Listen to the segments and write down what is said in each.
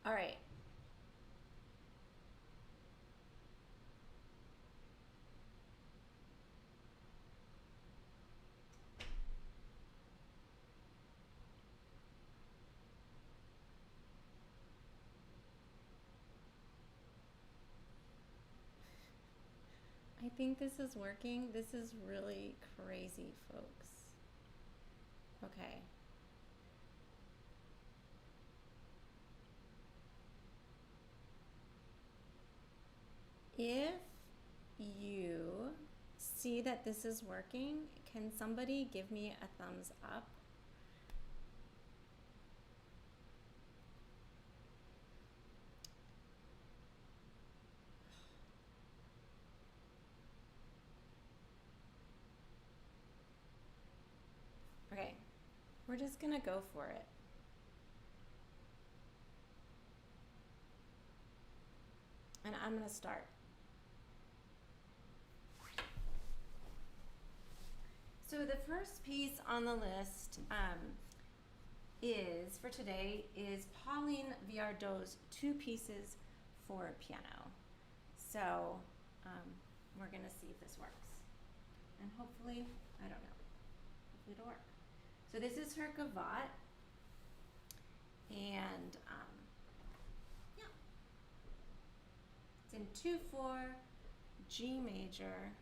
All right. I think this is working. This is really crazy, folks. Okay. If you see that this is working, can somebody give me a thumbs up? Okay, we're just gonna go for it. And I'm gonna start. So the first piece on the list for today is Pauline Viardot's Two Pieces for Piano. So we're gonna see if this works. And hopefully, I don't know, hopefully it'll work. So this is her gavotte. And yeah, it's in 2/4 G major.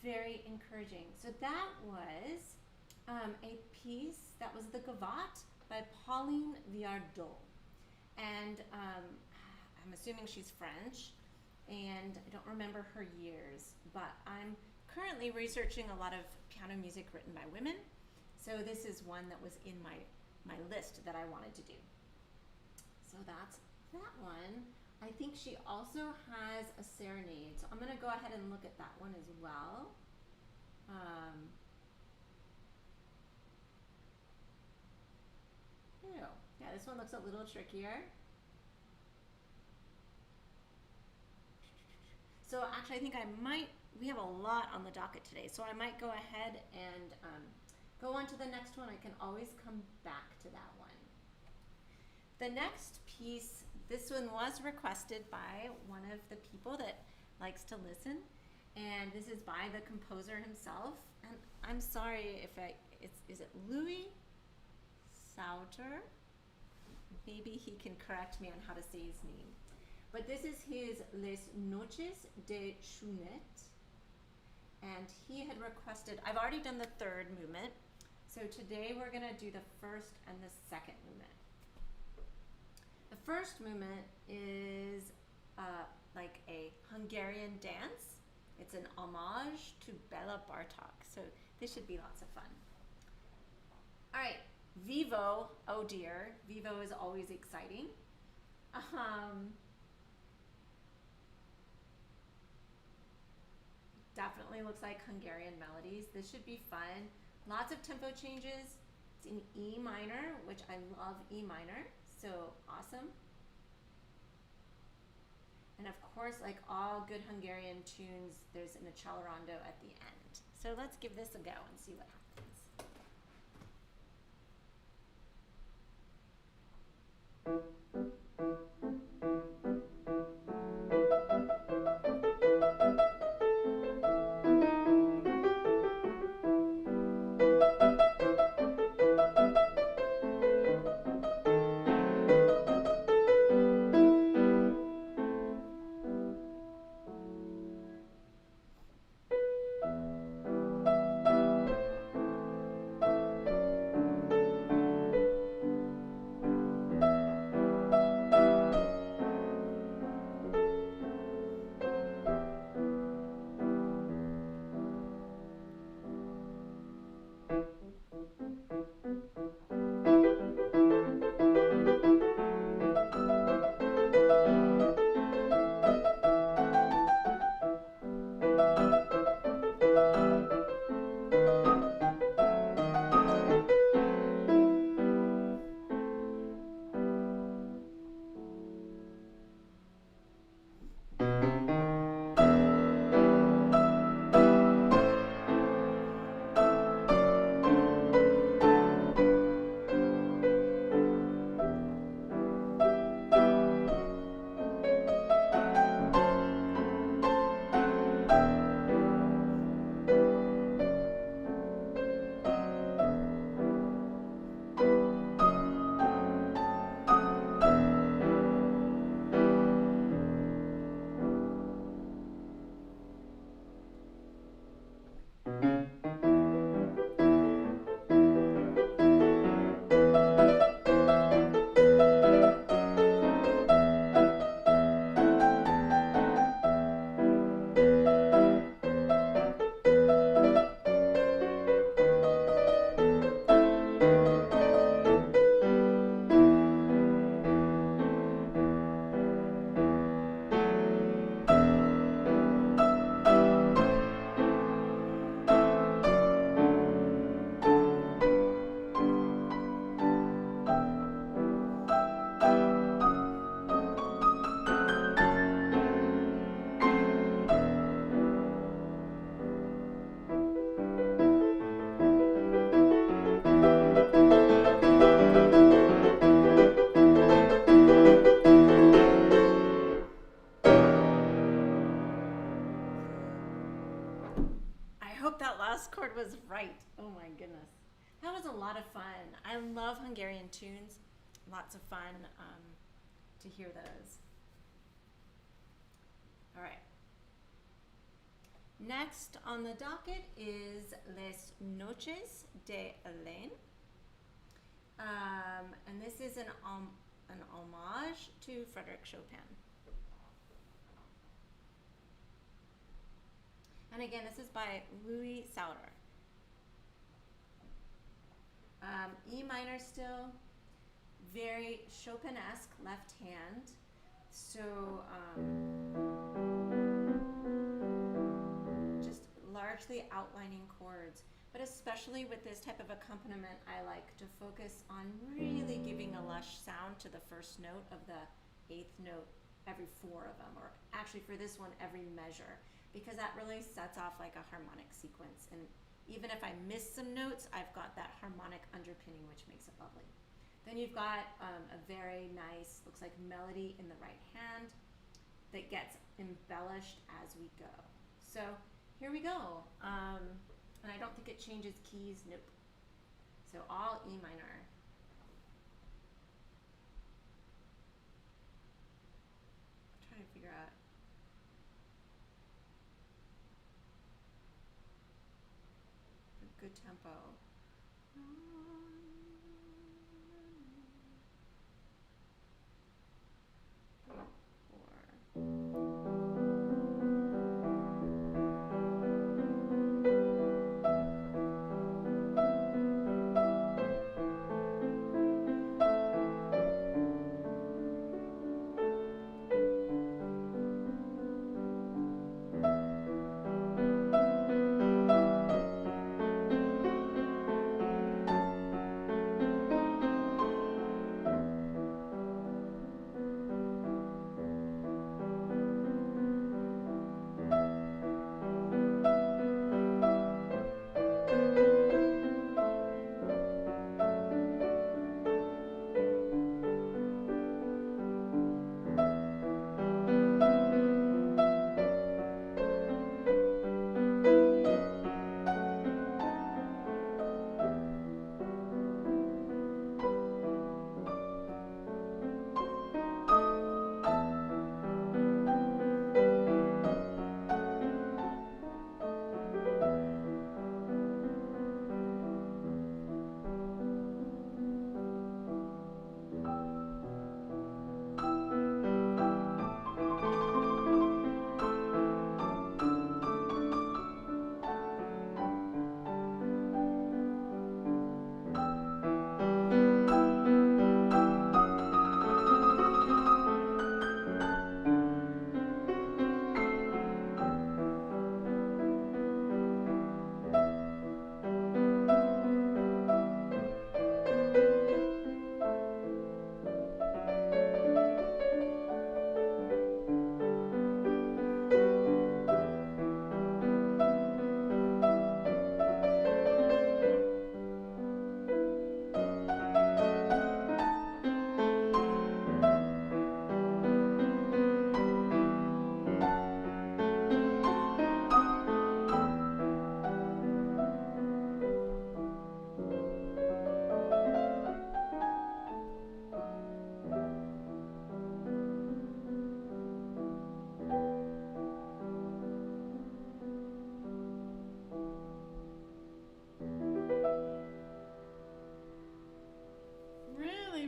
very encouraging. So that was a piece that was the Gavotte by Pauline Viardot. And I'm assuming she's French, and I don't remember her years, but I'm currently researching a lot of piano music written by women. So this is one that was in my list that I wanted to do. So that's that one. I think she also has a serenade, so I'm going to go ahead and look at that one as well. Yeah, this one looks a little trickier. So actually I think we have a lot on the docket today, so I might go ahead and go on to the next one. I can always come back to that one. The next piece, this one was requested by one of the people that likes to listen, and this is by the composer himself. And I'm sorry if is it Louis Sauter? Maybe he can correct me on how to say his name. But this is his Les Noches de Chounet, and he had requested, I've already done the third movement, so today we're gonna do the first and the second movement. The first movement is like a Hungarian dance. It's an homage to Bela Bartok, so this should be lots of fun. All right, Vivo, oh dear, Vivo is always exciting. Definitely looks like Hungarian melodies. This should be fun. Lots of tempo changes. It's in E minor, which I love E minor, so awesome. And of course, like all good Hungarian tunes, there's an accelerando at the end. So let's give this a go and see what chord was right. Oh my goodness. That was a lot of fun. I love Hungarian tunes. Lots of fun to hear those. All right. Next on the docket is Les Noches de Hélène. And this is an homage to Frédéric Chopin. And again, this is by Louis Sauter. E minor still, very Chopin-esque left hand. So just largely outlining chords. But especially with this type of accompaniment, I like to focus on really giving a lush sound to the first note of the eighth note every four of them, or actually for this one, every measure, because that really sets off like a harmonic sequence. And even if I miss some notes, I've got that harmonic underpinning, which makes it lovely. Then you've got a very nice, looks like melody in the right hand that gets embellished as we go. So here we go. And I don't think it changes keys, nope. So all E minor. I'm trying to figure out. A good tempo. 3, 4.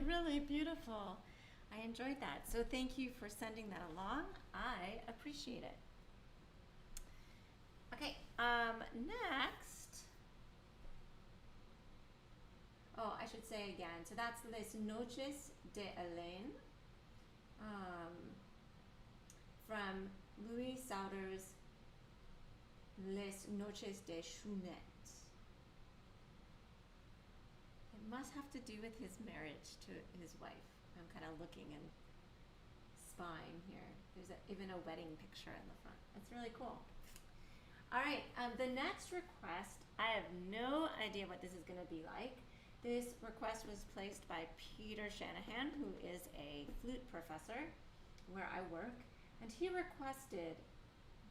Really beautiful. I enjoyed that. So thank you for sending that along. I appreciate it. Okay, next. Oh, I should say again. So that's Les Noches de Hélène from Louis Sauter's Les Noches de Chouinette. Must have to do with his marriage to his wife. I'm kind of looking and spying here. There's even a wedding picture in the front. That's really cool. All right, the next request, I have no idea what this is going to be like. This request was placed by Peter Shanahan, who is a flute professor where I work, and he requested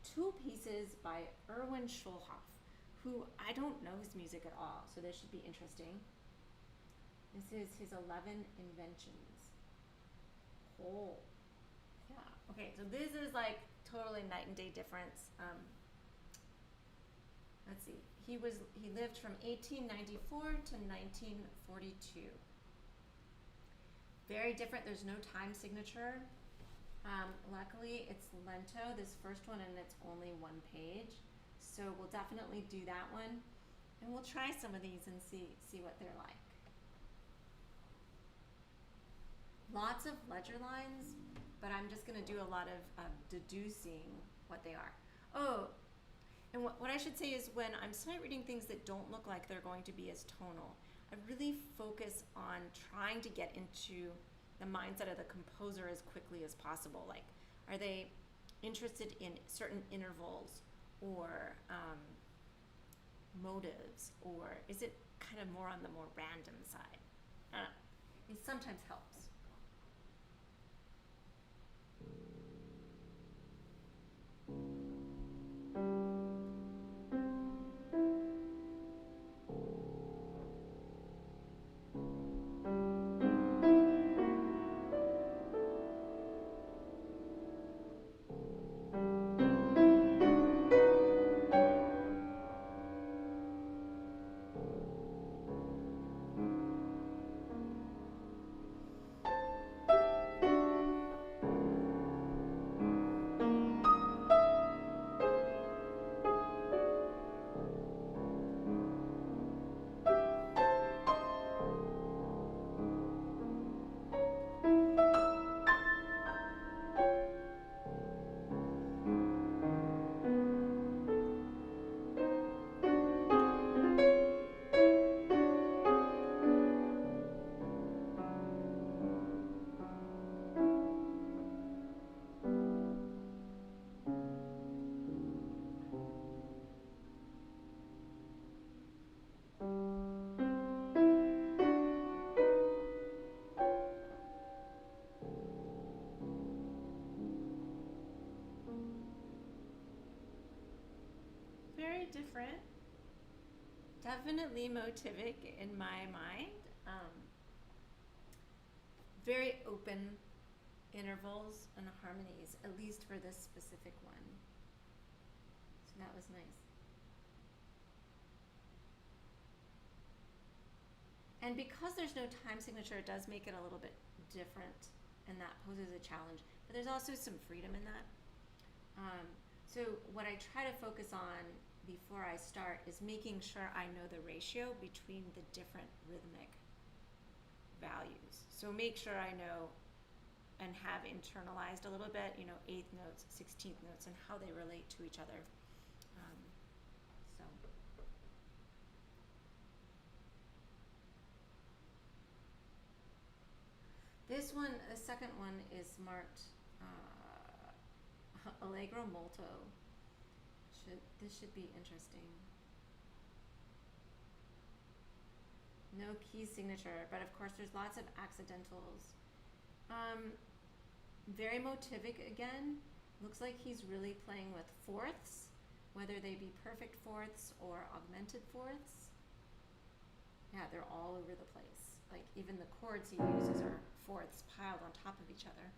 2 pieces by Erwin Schulhoff, who I don't know his music at all, so this should be interesting. This is his 11 Inventions. Oh, yeah. Okay, so this is like totally night and day difference. let's see, he lived from 1894 to 1942. Very different. There's no time signature. Luckily, it's lento, this first one, and it's only one page. So we'll definitely do that one. And we'll try some of these and see what they're like. Lots of ledger lines, but I'm just going to do a lot of deducing what they are. Oh, and what I should say is when I'm sight reading things that don't look like they're going to be as tonal, I really focus on trying to get into the mindset of the composer as quickly as possible. Like, are they interested in certain intervals or motives, or is it kind of more on the more random side? I don't know. It sometimes helps. Very different. Definitely motivic in my mind. Very open intervals and harmonies, at least for this specific one. So that was nice. And because there's no time signature, it does make it a little bit different, and that poses a challenge. But there's also some freedom in that. So what I try to focus on before I start is making sure I know the ratio between the different rhythmic values. So make sure I know and have internalized a little bit, you know, 8th notes, 16th notes, and how they relate to each other. This one, the second one, is marked Allegro molto. This should be interesting. No key signature, but of course there's lots of accidentals. Very motivic again. Looks like he's really playing with fourths, whether they be perfect fourths or augmented fourths. Yeah, they're all over the place. Like even the chords he uses are fourths piled on top of each other.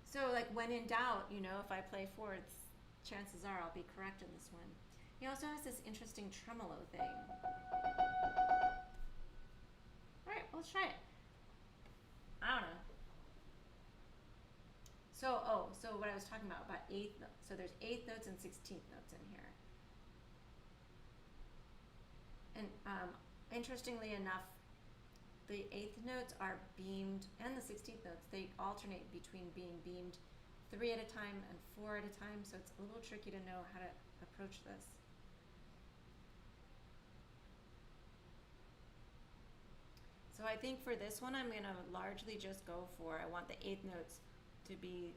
So like when in doubt, you know, if I play fourths, chances are I'll be correct in this one. He also has this interesting tremolo thing. All right, let's try it. I don't know. So what I was talking about 8th notes. So there's 8th notes and 16th notes in here. And interestingly enough, the 8th notes are beamed, and the 16th notes, they alternate between being beamed 3 at a time and 4 at a time, so it's a little tricky to know how to approach this. So I think for this one, I'm gonna largely just go for, I want the 8th notes to be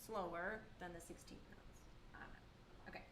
slower than the 16th notes. I don't know. Okay.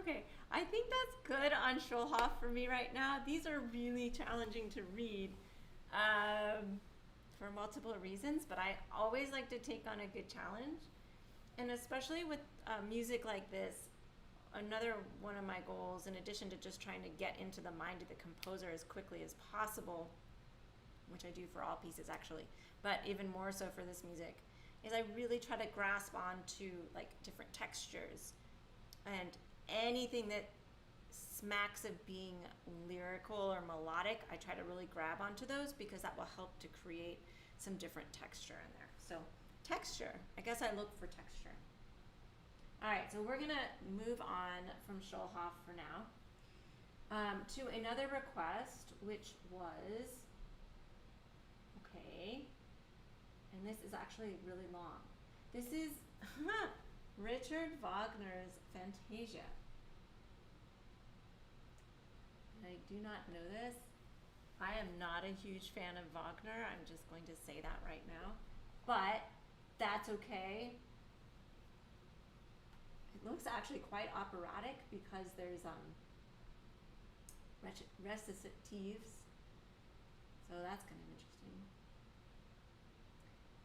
Okay, I think that's good on Schulhoff for me right now. These are really challenging to read for multiple reasons, but I always like to take on a good challenge. And especially with music like this, another one of my goals, in addition to just trying to get into the mind of the composer as quickly as possible, which I do for all pieces actually, but even more so for this music, is I really try to grasp onto like different textures and anything that smacks of being lyrical or melodic. I try to really grab onto those because that will help to create some different texture in there. So texture, I guess I look for texture. All right, so we're gonna move on from Schulhoff for now to another request, which was, okay, and this is actually really long. This is Richard Wagner's Fantasia. I do not know this. I am not a huge fan of Wagner. I'm just going to say that right now, but that's okay. It looks actually quite operatic because there's recitatives, so that's kind of interesting.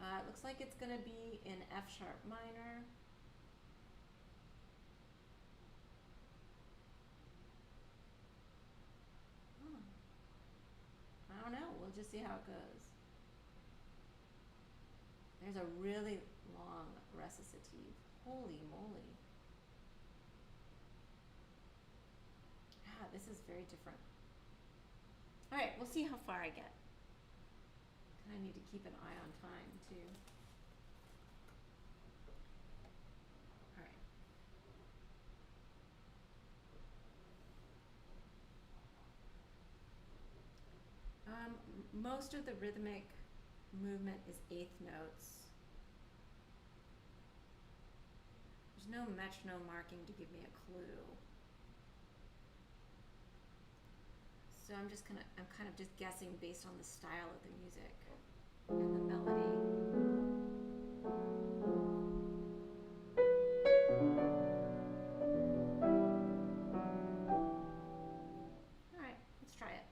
It looks like it's going to be in F sharp minor. I don't know, we'll just see how it goes. There's a really long recitative. Holy moly. This is very different. All right, we'll see how far I get. I need to keep an eye on time too. All right. Most of the rhythmic movement is eighth notes. There's no metronome marking to give me a clue. So I'm kind of just guessing based on the style of the music and the melody. All right, let's try it.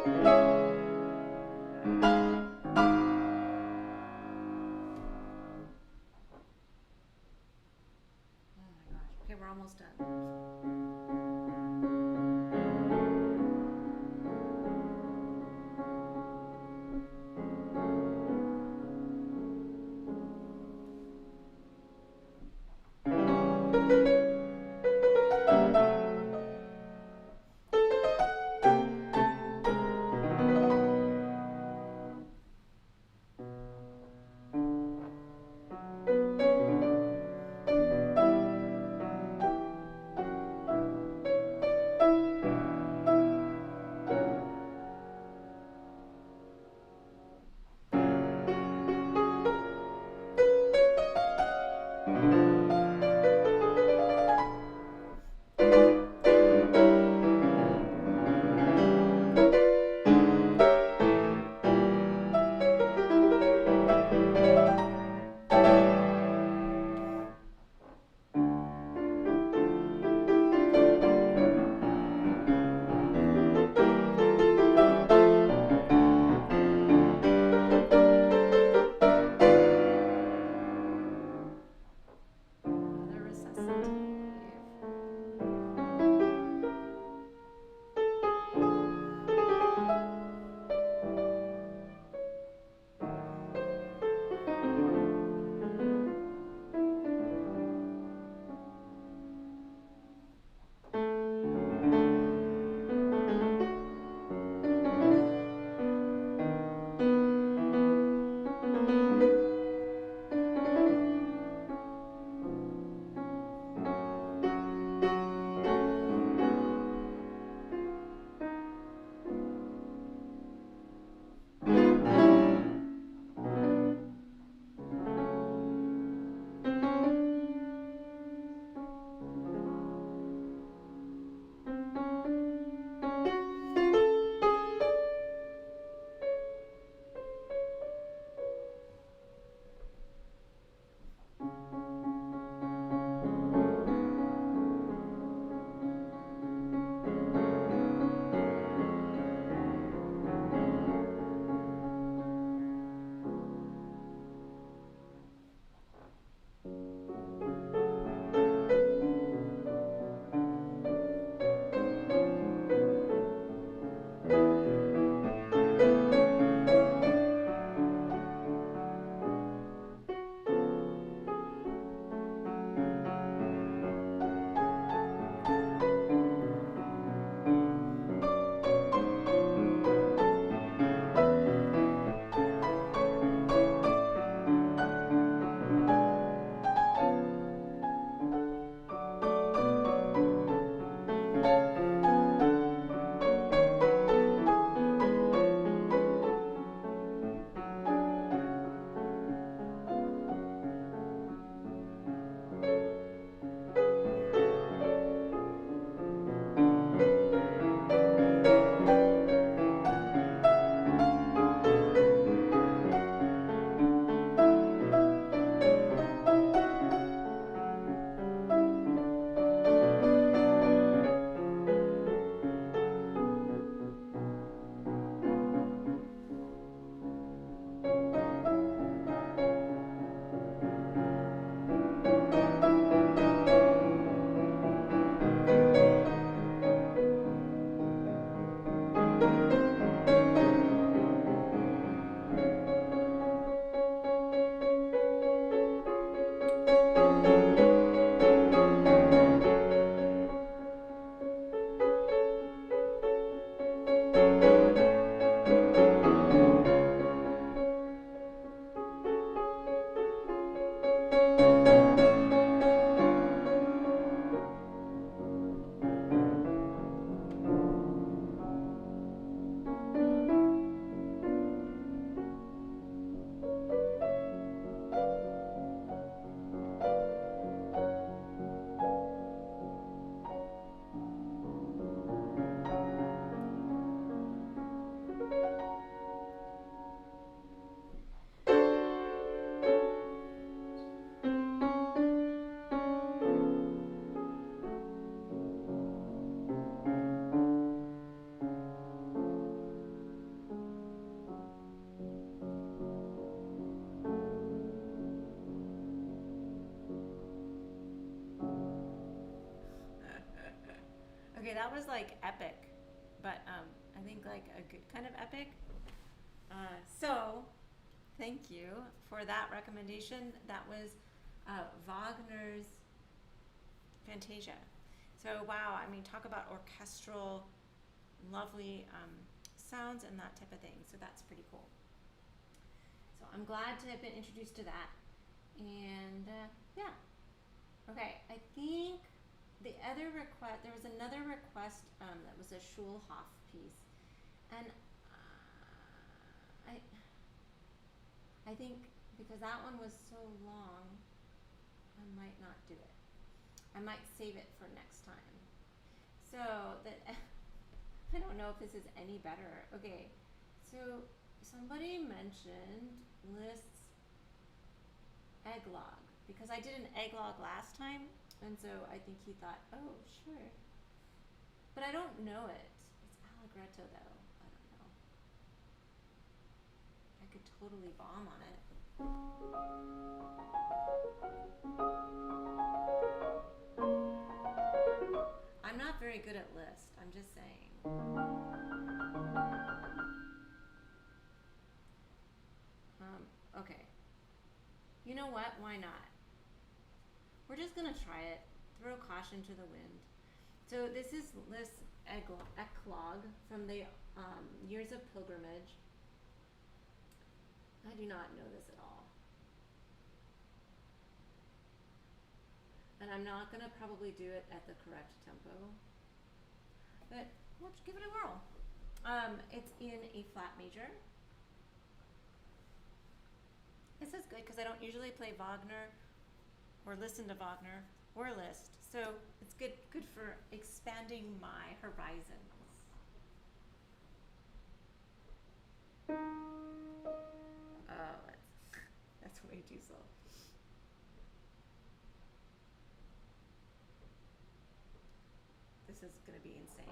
Okay, we're almost done. that was like epic, but I think like a good kind of epic. So thank you for that recommendation. That was Wagner's Fantasia. So wow, I mean, talk about orchestral, lovely sounds and that type of thing. So that's pretty cool. So I'm glad to have been introduced to that. And yeah. Okay, I think the other request, there was another request that was a Schulhoff piece. And I think because that one was so long, I might not do it. I might save it for next time. So that I don't know if this is any better. Okay, so somebody mentioned lists egglog because I did an egglog last time, and so I think he thought, oh sure, but I don't know it. It's Allegretto though. I don't know. I could totally bomb on it. I'm not very good at lists, I'm just saying. Okay. You know what? Why not? We're just gonna try it. Throw caution to the wind. So this is Lis Eclog from the Years of Pilgrimage. I do not know this at all. And I'm not gonna probably do it at the correct tempo. But let's give it a whirl. It's in a flat major. This is good because I don't usually play Wagner or listen to Wagner or Liszt. So it's good for expanding my horizons. Oh, that's way too slow. This is gonna be insane.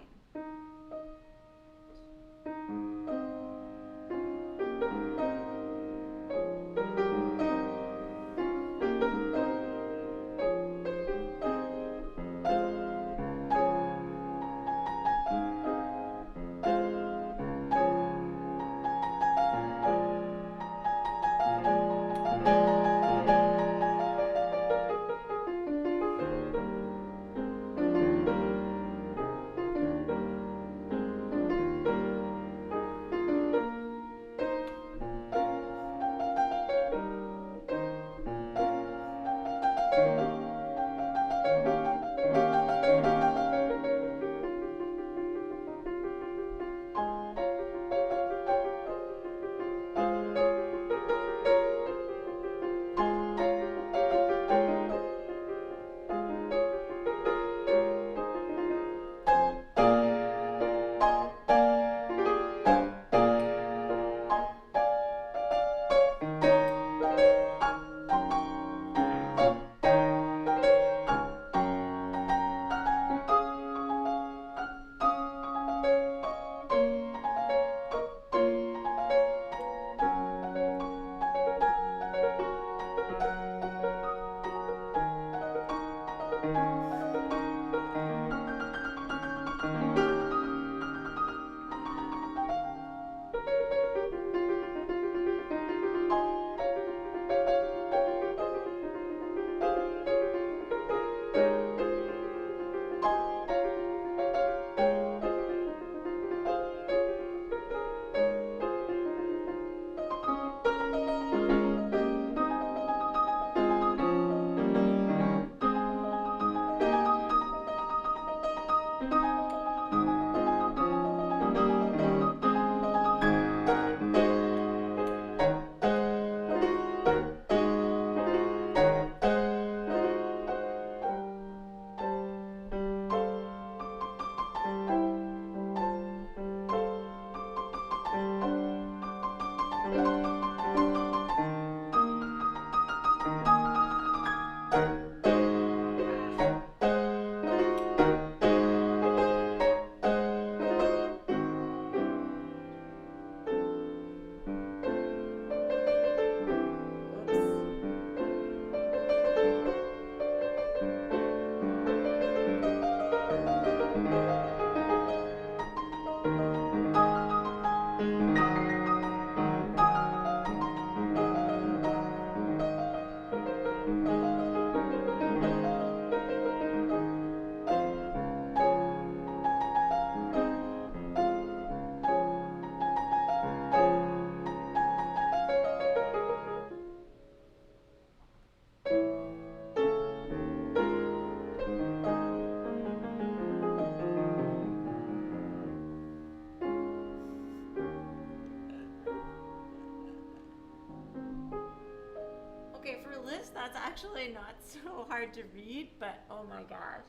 that's actually not so hard to read, but oh my gosh.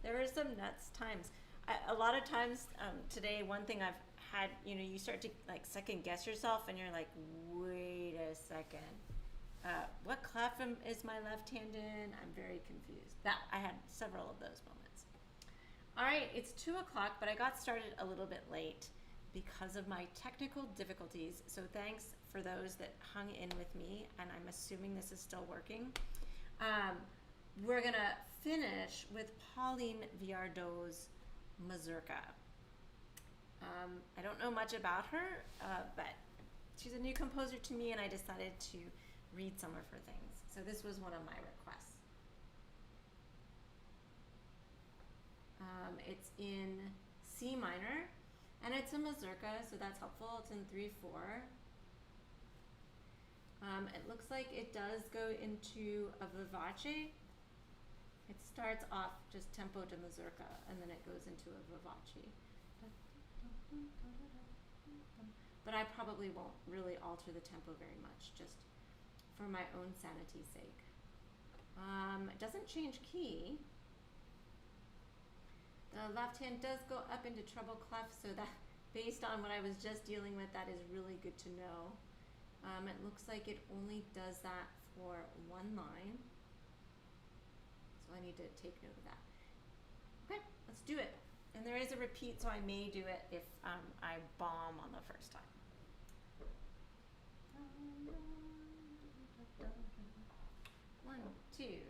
There were some nuts times. A lot of times today, one thing I've had, you start to like second guess yourself and you're like, wait a second. What clef is my left hand in? I'm very confused. I had several of those moments. All right, it's 2 o'clock, but I got started a little bit late because of my technical difficulties. So thanks for those that hung in with me, and I'm assuming this is still working. We're gonna finish with Pauline Viardot's Mazurka. I don't know much about her, but she's a new composer to me, and I decided to read some of her things. So this was one of my requests. It's in C minor, and it's a mazurka, so that's helpful. It's in 3/4. It looks like it does go into a vivace. It starts off just tempo de mazurka, and then it goes into a vivace. But I probably won't really alter the tempo very much, just for my own sanity's sake. It doesn't change key. The left hand does go up into treble clef, so that, based on what I was just dealing with, that is really good to know. It looks like it only does that for one line, so I need to take note of that. Okay, let's do it. And there is a repeat, so I may do it if I bomb on the first time. 1, 2.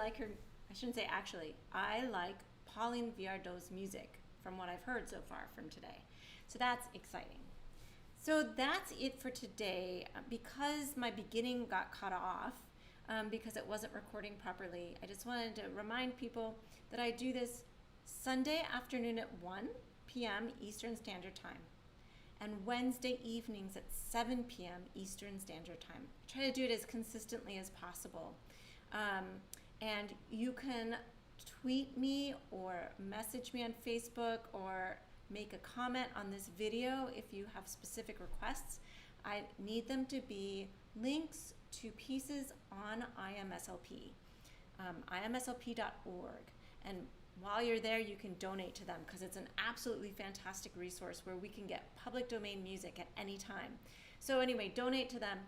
like her, I shouldn't say actually, I like Pauline Viardot's music from what I've heard so far from today. So that's exciting. So that's it for today. Because my beginning got cut off, because it wasn't recording properly, I just wanted to remind people that I do this Sunday afternoon at 1 p.m. Eastern Standard Time and Wednesday evenings at 7 p.m. Eastern Standard Time. I try to do it as consistently as possible. And you can tweet me or message me on Facebook or make a comment on this video if you have specific requests. I need them to be links to pieces on IMSLP, imslp.org. And while you're there, you can donate to them because it's an absolutely fantastic resource where we can get public domain music at any time. So anyway, donate to them.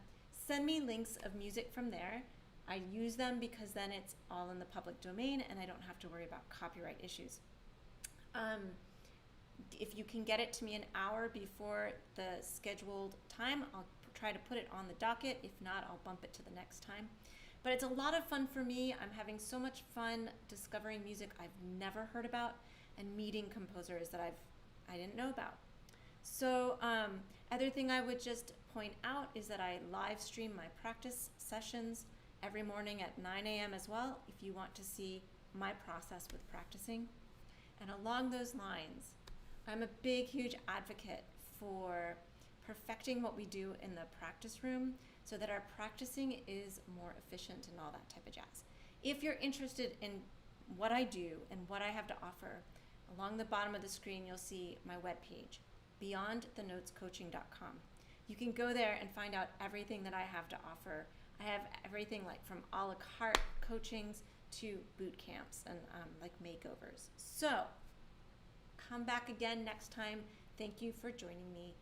Send me links of music from there. I use them because then it's all in the public domain and I don't have to worry about copyright issues. If you can get it to me an hour before the scheduled time, I'll try to put it on the docket. If not, I'll bump it to the next time. But it's a lot of fun for me. I'm having so much fun discovering music I've never heard about and meeting composers that I didn't know about. So other thing I would just point out is that I live stream my practice sessions every morning at 9 a.m. as well, if you want to see my process with practicing. And along those lines, I'm a big, huge advocate for perfecting what we do in the practice room so that our practicing is more efficient and all that type of jazz. If you're interested in what I do and what I have to offer, along the bottom of the screen you'll see my webpage, beyondthenotescoaching.com. You can go there and find out everything that I have to offer. I have everything like from a la carte coachings to boot camps and like makeovers. So come back again next time. Thank you for joining me.